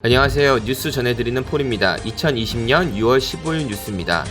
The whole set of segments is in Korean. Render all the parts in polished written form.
안녕하세요. 뉴스 전해드리는 폴입니다. 2020년 6월 15일 뉴스입니다.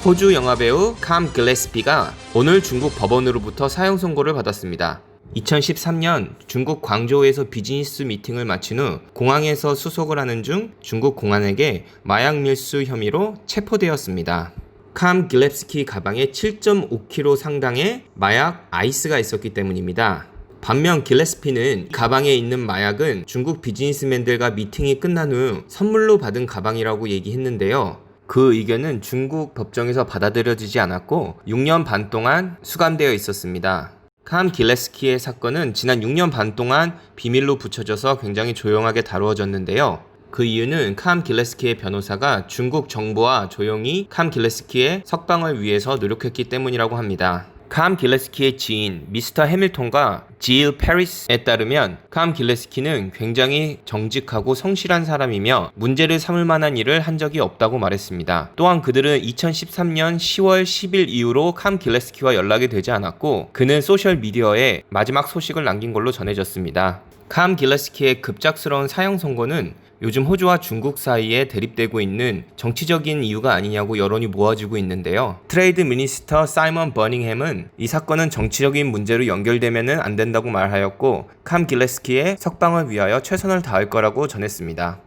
호주 영화배우 캄 글래스피가 오늘 중국 법원으로부터 사형 선고를 받았습니다. 2013년 중국 광저우에서 비즈니스 미팅을 마친 후 공항에서 수속을 하는 중 중국 공안에게 마약 밀수 혐의로 체포되었습니다. 캄 글래스피 가방에 7.5kg 상당의 마약 아이스가 있었기 때문입니다. 반면 길레스피는 가방에 있는 마약은 중국 비즈니스맨들과 미팅이 끝난 후 선물로 받은 가방이라고 얘기했는데요. 그 의견은 중국 법정에서 받아들여지지 않았고 6년 반 동안 수감되어 있었습니다. 캄 길레스키의 사건은 지난 6년 반 동안 비밀로 붙여져서 굉장히 조용하게 다루어졌는데요. 그 이유는 캄 길레스키의 변호사가 중국 정부와 조용히 캄 길레스키의 석방을 위해서 노력했기 때문이라고 합니다. 캄 길레스키의 지인 미스터 해밀턴과 지일 페리스에 따르면 캄 길레스키는 굉장히 정직하고 성실한 사람이며 문제를 삼을 만한 일을 한 적이 없다고 말했습니다. 또한 그들은 2013년 10월 10일 이후로 캄 길레스키와 연락이 되지 않았고 그는 소셜미디어에 마지막 소식을 남긴 걸로 전해졌습니다. 캄 길레스키의 급작스러운 사형 선고는 요즘 호주와 중국 사이에 대립되고 있는 정치적인 이유가 아니냐고 여론이 모아지고 있는데요. 트레이드 미니스터 사이먼 버닝햄은 이 사건은 정치적인 문제로 연결되면 안 된다고 말하였고 캄 길레스키의 석방을 위하여 최선을 다할 거라고 전했습니다.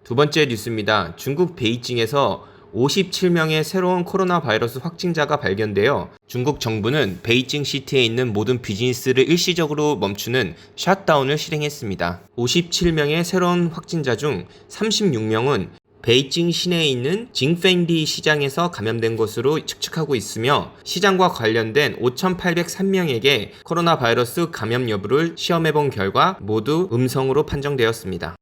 두 번째 뉴스입니다. 중국 베이징에서 57명의 새로운 코로나 바이러스 확진자가 발견되어 중국 정부는 베이징 시티에 있는 모든 비즈니스를 일시적으로 멈추는 샷다운을 실행했습니다. 57명의 새로운 확진자 중 36명은 베이징 시내에 있는 징펜디 시장에서 감염된 것으로 측측하고 있으며 시장과 관련된 5,803명에게 코로나 바이러스 감염 여부를 시험해본 결과 모두 음성으로 판정되었습니다.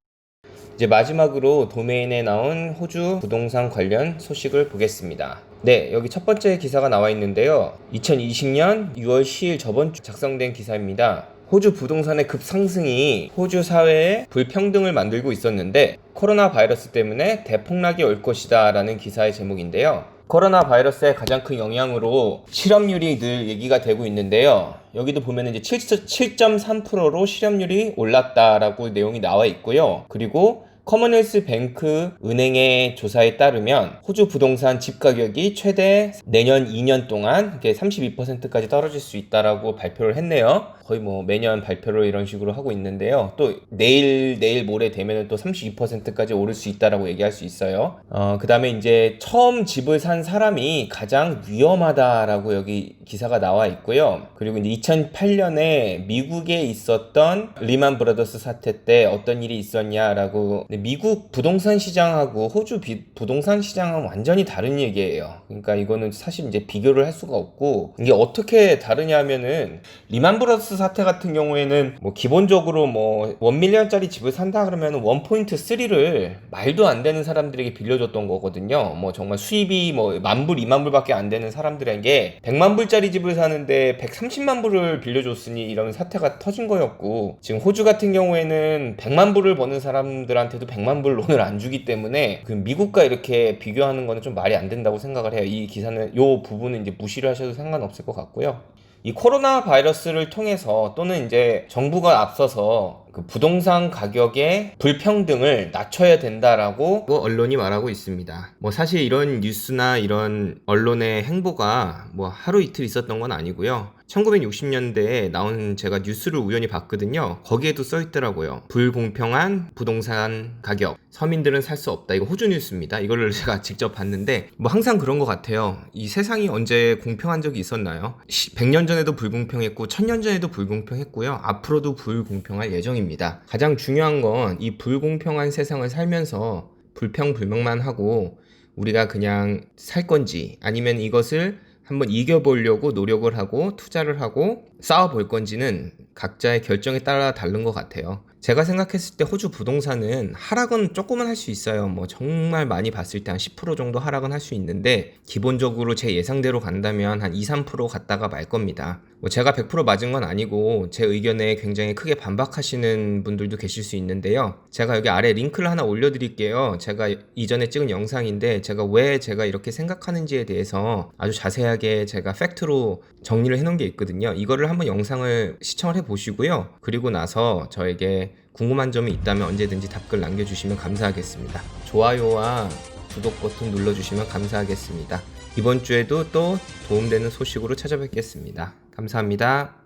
이제 마지막으로 도메인에 나온 호주 부동산 관련 소식을 보겠습니다. 네, 여기 첫 번째 기사가 나와 있는데요. 2020년 6월 10일 저번 주 작성된 기사입니다. 호주 부동산의 급상승이 호주 사회에 불평등을 만들고 있었는데 코로나 바이러스 때문에 대폭락이 올 것이다 라는 기사의 제목인데요. 코로나 바이러스의 가장 큰 영향으로 실업률이 늘 얘기가 되고 있는데요. 여기도 보면 이제 7.3%로 실업률이 올랐다라고 내용이 나와 있고요. 그리고 커먼웰스 뱅크 은행의 조사에 따르면 호주 부동산 집 가격이 최대 내년 2년 동안 32%까지 떨어질 수 있다라고 발표를 했네요. 거의 뭐 매년 발표를 이런 식으로 하고 있는데요. 또 내일 모레 되면 또 32%까지 오를 수 있다라고 얘기할 수 있어요. 그 다음에 이제 처음 집을 산 사람이 가장 위험하다라고 여기 기사가 나와 있고요. 그리고 이제 2008년에 미국에 있었던 리만 브라더스 사태 때 어떤 일이 있었냐라고. 미국 부동산 시장하고 호주 부동산 시장은 완전히 다른 얘기예요. 그러니까 이거는 사실 이제 비교를 할 수가 없고, 이게 어떻게 다르냐면은 리만 브라더스 사태 같은 경우에는 뭐 기본적으로 뭐 1밀리언짜리 집을 산다 그러면 1.3를 말도 안 되는 사람들에게 빌려줬던 거거든요. 뭐 정말 수입이 뭐 10,000불, 20,000불밖에 안 되는 사람들에게 100만 불짜리 집을 사는데 130만 불을 빌려줬으니 이런 사태가 터진 거였고, 지금 호주 같은 경우에는 100만 불을 버는 사람들한테도 100만 불 론을 안 주기 때문에 그 미국과 이렇게 비교하는 거는 좀 말이 안 된다고 생각을 해요. 이 기사는 요 부분은 이제 무시를 하셔도 상관없을 것 같고요. 이 코로나 바이러스를 통해서 또는 이제 정부가 앞서서 그 부동산 가격의 불평등을 낮춰야 된다라고 언론이 말하고 있습니다. 뭐 사실 이런 뉴스나 이런 언론의 행보가 뭐 하루 이틀 있었던 건 아니고요. 1960년대에 나온 제가 뉴스를 우연히 봤거든요. 거기에도 써 있더라고요. 불공평한 부동산 가격. 서민들은 살 수 없다. 이거 호주 뉴스입니다. 이거를 제가 직접 봤는데 뭐 항상 그런 것 같아요. 이 세상이 언제 공평한 적이 있었나요? 100년 전에도 불공평했고 1000년 전에도 불공평했고요. 앞으로도 불공평할 예정입니다. 가장 중요한 건 이 불공평한 세상을 살면서 불평불명만 하고 우리가 그냥 살 건지 아니면 이것을 한번 이겨보려고 노력을 하고 투자를 하고 싸워볼 건지는 각자의 결정에 따라 다른 것 같아요. 제가 생각했을 때 호주 부동산은 하락은 조금은 할 수 있어요. 뭐 정말 많이 봤을 때 한 10% 정도 하락은 할 수 있는데 기본적으로 제 예상대로 간다면 한 2-3% 갔다가 말 겁니다. 뭐 제가 100% 맞은 건 아니고 제 의견에 굉장히 크게 반박하시는 분들도 계실 수 있는데요. 제가 여기 아래 링크를 하나 올려드릴게요. 제가 이전에 찍은 영상인데 제가 이렇게 생각하는지에 대해서 아주 자세하게 제가 팩트로 정리를 해놓은 게 있거든요. 이거를 한번 영상을 시청을 해보시고요. 그리고 나서 저에게 궁금한 점이 있다면 언제든지 답글 남겨주시면 감사하겠습니다. 좋아요와 구독 버튼 눌러주시면 감사하겠습니다. 이번 주에도 또 도움되는 소식으로 찾아뵙겠습니다. 감사합니다.